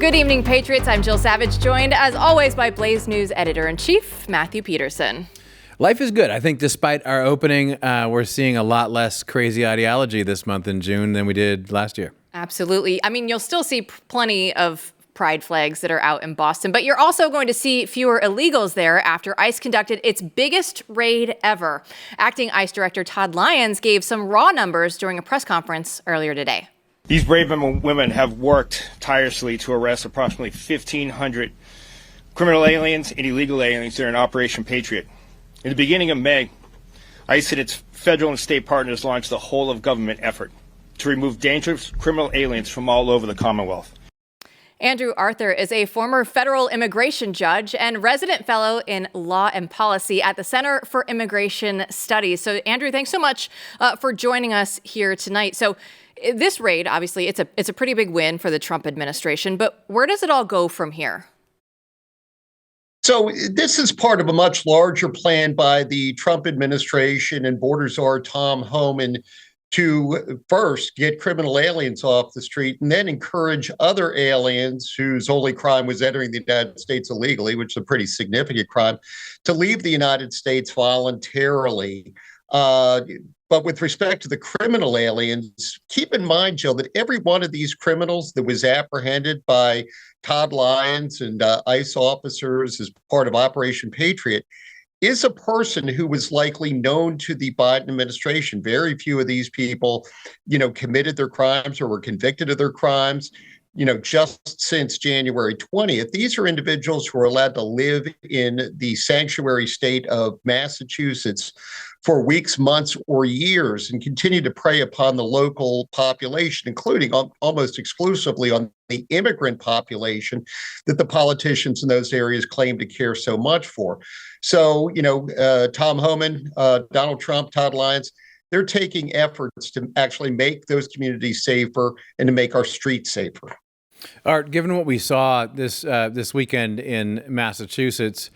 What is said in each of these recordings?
Good evening, Patriots. I'm Jill Savage, joined as always by Blaze News Editor-in-Chief Matthew Peterson. Life is good. I think despite our opening, we're seeing a lot less crazy ideology this month in June than we did last year. Absolutely. I mean, you'll still see plenty of pride flags that are out in Boston, but you're also going to see fewer illegals there after ICE conducted its biggest raid ever. Acting ICE Director Todd Lyons gave some raw numbers during a press conference earlier today. These brave men and women have worked tirelessly to arrest approximately 1,500 criminal aliens and illegal aliens during Operation Patriot. In the beginning of May, ICE and its federal and state partners launched the whole-of-government effort to remove dangerous criminal aliens from all over the Commonwealth. Andrew Arthur is a former federal immigration judge and resident fellow in law and policy at the Center for Immigration Studies. So, Andrew, thanks so much for joining us here tonight. So, this raid, obviously, it's a pretty big win for the Trump administration, but where does it all go from here? So this is part of a much larger plan by the Trump administration and border czar Tom Homan to first get criminal aliens off the street and then encourage other aliens whose only crime was entering the United States illegally, which is a pretty significant crime, to leave the United States voluntarily. But with respect to the criminal aliens, keep in mind, Joe, that every one of these criminals that was apprehended by Todd Lyons and ICE officers as part of Operation Patriot is a person who was likely known to the Biden administration. Very few of these people, committed their crimes or were convicted of their crimes, just since January 20th. These are individuals who are allowed to live in the sanctuary state of Massachusetts for weeks, months, or years and continue to prey upon the local population, including almost exclusively on the immigrant population that the politicians in those areas claim to care so much for. So, Tom Homan, Donald Trump, Todd Lyons, they're taking efforts to actually make those communities safer and to make our streets safer. Art, given what we saw this weekend in Massachusetts,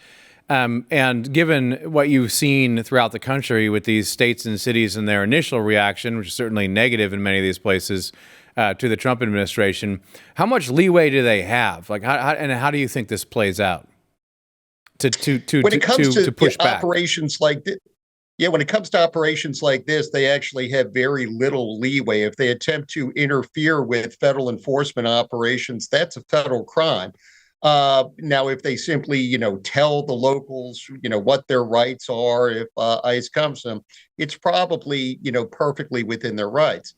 and given what you've seen throughout the country with these states and cities and their initial reaction, which is certainly negative in many of these places, to the Trump administration, how much leeway do they have? Like, how do you think this plays out to push back? Operations like this? Yeah, when it comes to operations like this, they actually have very little leeway. If they attempt to interfere with federal enforcement operations, that's a federal crime. Now, if they simply, tell the locals, what their rights are, if ICE comes to them, it's probably, perfectly within their rights.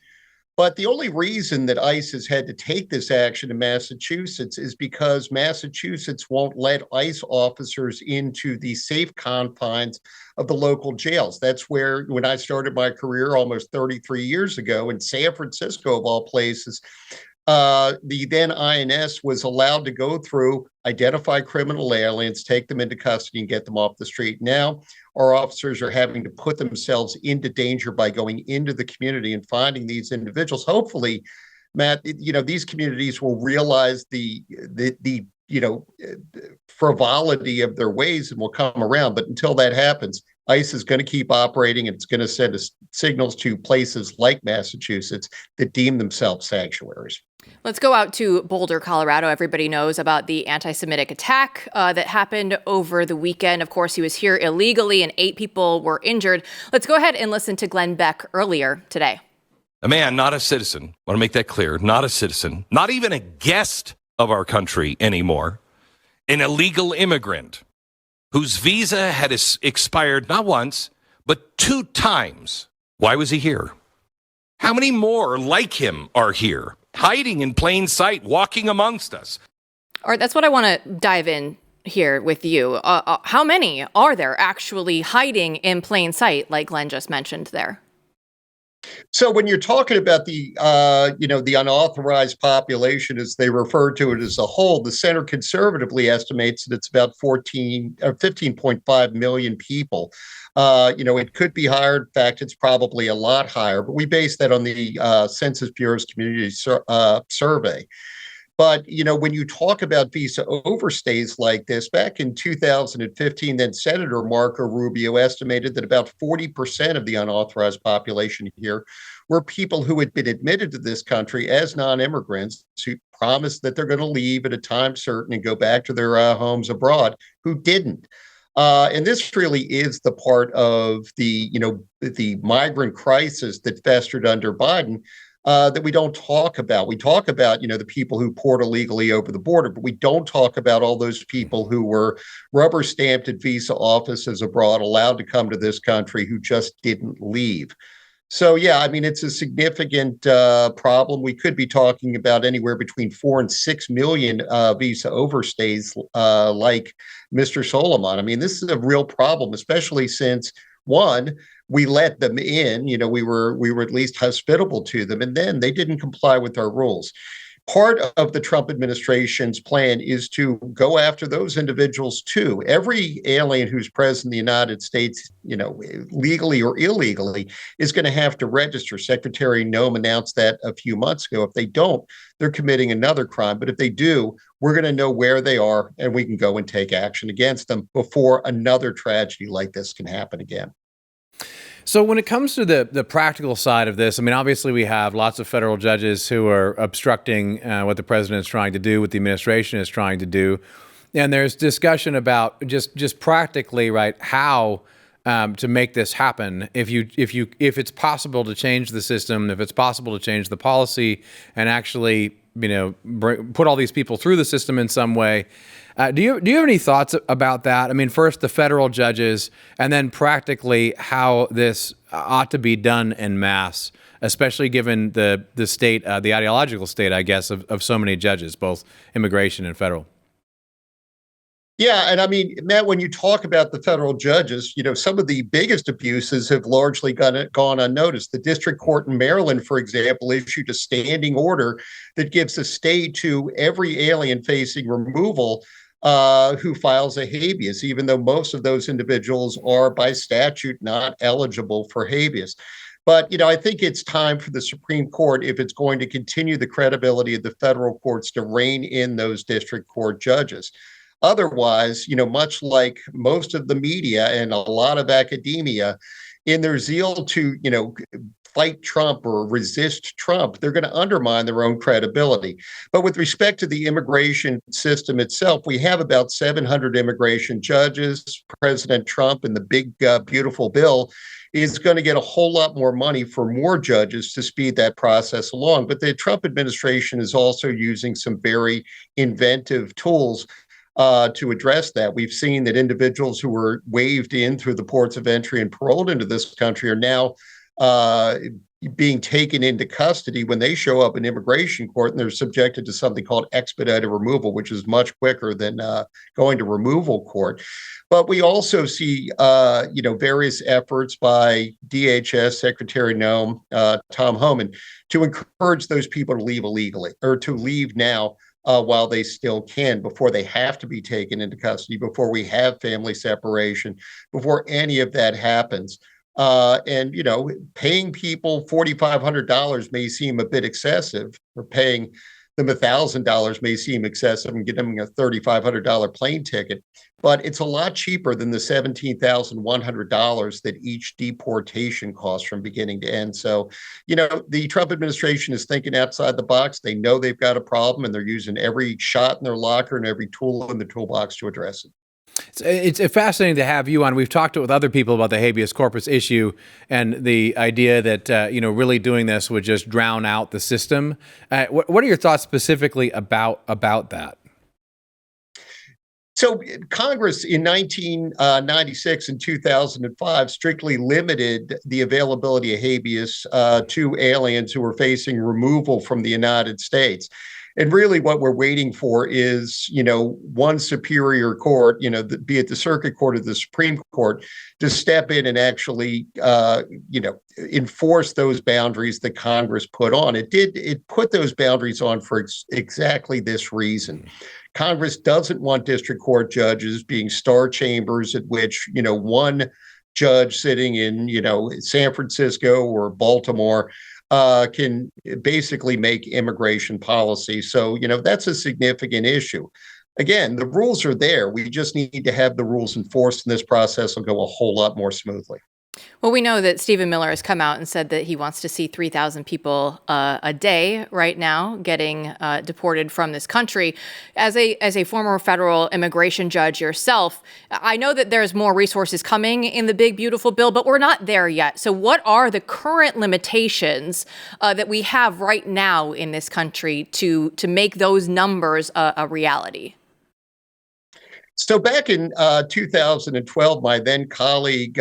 But the only reason that ICE has had to take this action in Massachusetts is because Massachusetts won't let ICE officers into the safe confines of the local jails. That's where, when I started my career almost 33 years ago in San Francisco, of all places, the then INS was allowed to go through, identify criminal aliens, take them into custody, and get them off the street. Now, our officers are having to put themselves into danger by going into the community and finding these individuals. Hopefully, Matt, these communities will realize the frivolity of their ways and will come around. But until that happens, ICE is going to keep operating, and it's going to send signals to places like Massachusetts that deem themselves sanctuaries. Let's go out to Boulder, Colorado. Everybody knows about the anti-Semitic attack that happened over the weekend. Of course, he was here illegally and 8 people were injured. Let's go ahead and listen to Glenn Beck earlier today. A man, not a citizen. I want to make that clear. Not a citizen. Not even a guest of our country anymore. An illegal immigrant whose visa had expired not once, but 2 times. Why was he here? How many more like him are here, hiding in plain sight, walking amongst us? All right, that's what I want to dive in here with you. How many are there actually hiding in plain sight, like Glenn just mentioned there? So when you're talking about the unauthorized population, as they refer to it as a whole, the center conservatively estimates that it's about 15.5 million people. It could be higher. In fact, it's probably a lot higher, but we base that on the Census Bureau's community survey. But, when you talk about visa overstays like this, back in 2015, then Senator Marco Rubio estimated that about 40% of the unauthorized population here were people who had been admitted to this country as non-immigrants, who promised that they're going to leave at a time certain and go back to their homes abroad, who didn't. And this really is the part of the migrant crisis that festered under Biden that we don't talk about. We talk about, the people who poured illegally over the border, but we don't talk about all those people who were rubber stamped at visa offices abroad, allowed to come to this country, who just didn't leave. So, yeah, I mean, it's a significant problem. We could be talking about anywhere between 4 and 6 million visa overstays, like Mr. Solomon. I mean, this is a real problem, especially since, one, we let them in. We were at least hospitable to them, and then they didn't comply with our rules. Part of the Trump administration's plan is to go after those individuals too. Every alien who's present in the United States, legally or illegally, is going to have to register. Secretary Noem announced that a few months ago. If they don't, they're committing another crime. But if they do, we're going to know where they are, and we can go and take action against them before another tragedy like this can happen again. So when it comes to the practical side of this, I mean, obviously we have lots of federal judges who are obstructing what the president is trying to do, what the administration is trying to do. And there's discussion about just practically, right, how to make this happen. If it's possible to change the system, if it's possible to change the policy and actually, put all these people through the system in some way. Do you have any thoughts about that? I mean, first the federal judges, and then practically how this ought to be done en masse, especially given the state, the ideological state, I guess, of so many judges, both immigration and federal. Yeah, and I mean, Matt, when you talk about the federal judges, some of the biggest abuses have largely gone unnoticed. The district court in Maryland, for example, issued a standing order that gives a stay to every alien facing removal who files a habeas, even though most of those individuals are by statute not eligible for habeas. But, I think it's time for the Supreme Court, if it's going to continue the credibility of the federal courts, to rein in those district court judges. Otherwise, much like most of the media and a lot of academia, in their zeal to, fight Trump or resist Trump, they're going to undermine their own credibility. But with respect to the immigration system itself, we have about 700 immigration judges. President Trump and the big, beautiful bill is going to get a whole lot more money for more judges to speed that process along. But the Trump administration is also using some very inventive tools to address that. We've seen that individuals who were waved in through the ports of entry and paroled into this country are now being taken into custody when they show up in immigration court, and they're subjected to something called expedited removal, which is much quicker than going to removal court. But we also see, various efforts by DHS Secretary Noem, Tom Homan, to encourage those people to leave illegally, or to leave now while they still can, before they have to be taken into custody, before we have family separation, before any of that happens. And paying people $4,500 may seem a bit excessive, or paying them $1,000 may seem excessive, and getting them a $3,500 plane ticket. But it's a lot cheaper than the $17,100 that each deportation costs from beginning to end. So, the Trump administration is thinking outside the box. They know they've got a problem, and they're using every shot in their locker and every tool in the toolbox to address it. It's fascinating to have you on. We've talked with other people about the habeas corpus issue and the idea that, really doing this would just drown out the system. What are your thoughts specifically about that? So Congress in 1996 and 2005 strictly limited the availability of habeas to aliens who were facing removal from the United States. And really what we're waiting for is, one superior court, be it the circuit court or the Supreme Court, to step in and actually, enforce those boundaries that Congress put on. It put those boundaries on for exactly this reason. Congress doesn't want district court judges being star chambers at which, one judge sitting in, San Francisco or Baltimore can basically make immigration policy. So, that's a significant issue. Again, the rules are there. We just need to have the rules enforced, and this process will go a whole lot more smoothly. Well, we know that Stephen Miller has come out and said that he wants to see 3,000 people a day right now getting deported from this country. As a former federal immigration judge yourself, I know that there's more resources coming in the big, beautiful bill, but we're not there yet. So what are the current limitations that we have right now in this country to make those numbers a reality? So back in 2012, my then colleague,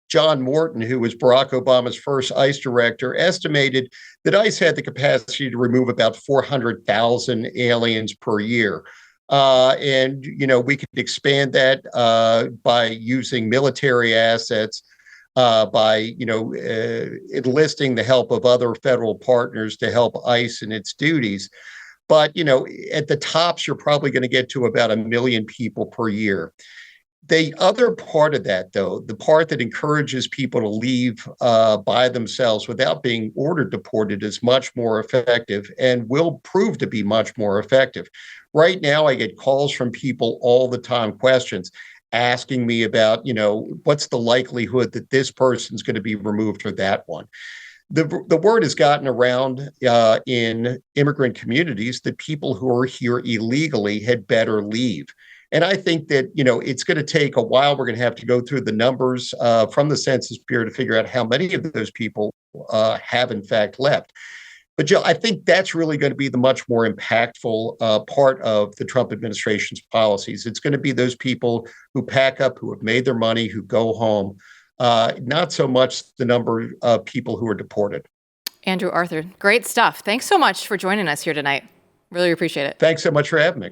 John Morton, who was Barack Obama's first ICE director, estimated that ICE had the capacity to remove about 400,000 aliens per year. And, we could expand that by using military assets, by, enlisting the help of other federal partners to help ICE in its duties. But, at the tops, you're probably going to get to about 1 million people per year. The other part of that, though, the part that encourages people to leave by themselves without being ordered deported is much more effective and will prove to be much more effective. Right now, I get calls from people all the time, questions asking me about, what's the likelihood that this person's going to be removed or that one. The word has gotten around in immigrant communities that people who are here illegally had better leave. And I think that, it's going to take a while. We're going to have to go through the numbers from the Census Bureau to figure out how many of those people have in fact left. But Jill, I think that's really going to be the much more impactful part of the Trump administration's policies. It's going to be those people who pack up, who have made their money, who go home, not so much the number of people who are deported. Andrew Arthur, great stuff. Thanks so much for joining us here tonight. Really appreciate it. Thanks so much for having me.